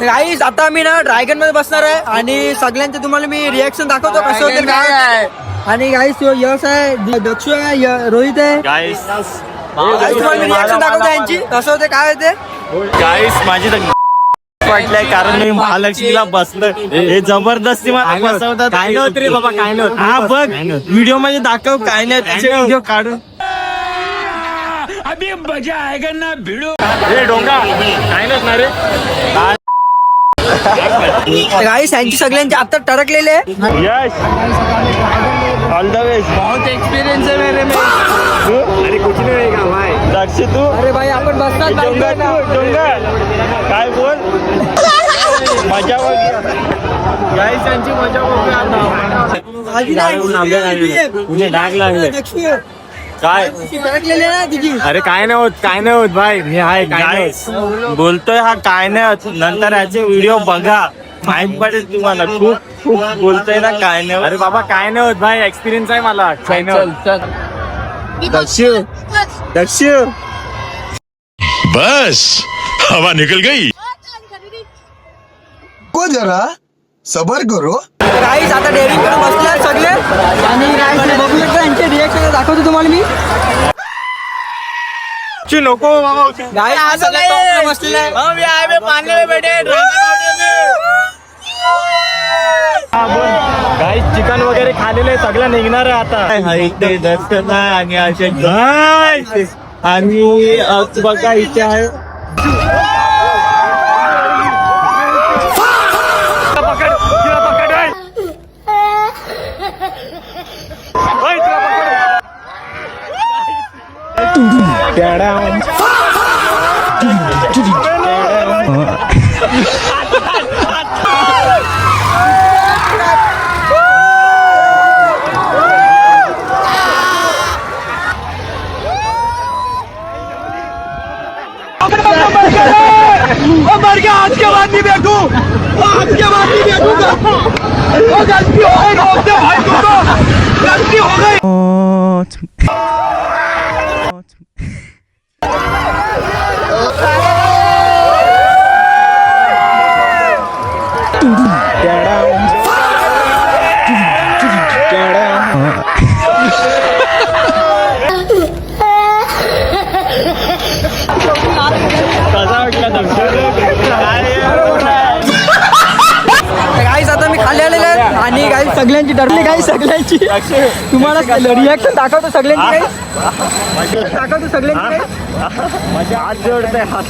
गाईस आता आम्ही ना ड्रॅगन मध्ये बसणार आहे आणि सगळ्यांचे तुम्हाला मी रिएक्शन दाखवतो कसं होते काय. आणि गाईस यश आहे, दक्षू आहे, रोहित आहे. गाईस तुम्हाला मी रिएक्शन दाखवतो यांची कसं होते काय होते. गाईस माझी तर वाटलंय कारण मी महालक्ष्मीला बसलोय. हे जबरदस्ती मला बसवतात. काय नव्हतं रे बाबा, काय नव्हतं. हा बघ व्हिडिओ मध्ये दाखव काय नाही त्याचे व्हिडिओ काढून. अभी मजा आएगा ना भिडो. हे डोंगा काय नसणार रे. गाईस यांची सगळ्यांची आता टरकलेले आहे. यश ऑल द वे. बहुत एक्सपीरियंस है मेरे में. अरे कुछ नहीं रहेगा भाई. दक्ष तू अरे भाई आपण बसतात डोंगा तू डोंगा काय बोल. मजा बघ गाईस यांची मजा बघूया तुझे डाग लागले. काय. टरकलेले ना तिची. अरे काय नाही होत, काय नाही होत भाई. मी आहे काय नाही गाईस होत. बोलतोय हा काय नाही होत. नंतर याचे व्हिडिओ बघा माहित पडेल तुम्हाला. खूप खूप बोलतोय ना काय नाही होत. अरे बाबा काय नाही होत भाई, एक्सपिरियन्स आहे मला. काय नाही होत. दक्ष दक्ष बस हवा निकल गई. को जरा सबर करो. गाईस आता डेअरिंग करून बसले सगळे आणि गाईस बघू शकता यांचे रिएक्शन दाखवतो तुम्हाला मी. नको बाबा. गाईस सगळे टॉपला बसलेले आहे. गाईस चिकन वगैरे खालेले सगळं निघणार आहे आता. इथे दर्शन आहे आणि असे गाईस आणि बघा इथे आहे. पकड तिला पकड आहे. ओय, तिला पकड. मर गया. आज के बाद नहीं देखू. आज के बाद नहीं देखूंगा. वो गलती हो गई. रोक दे भाई तुमको. गलती हो गई. कसा वाटला दक्ष. गाईस आता मी खाली आलेले आहे आणि गाईस सगळ्यांची डरली. गाईस सगळ्यांची तुम्हाला रिएक्शन दाखवतो सगळ्यांची. गाईस दाखवतो सगळ्यांची. माझे हात जोडते हात.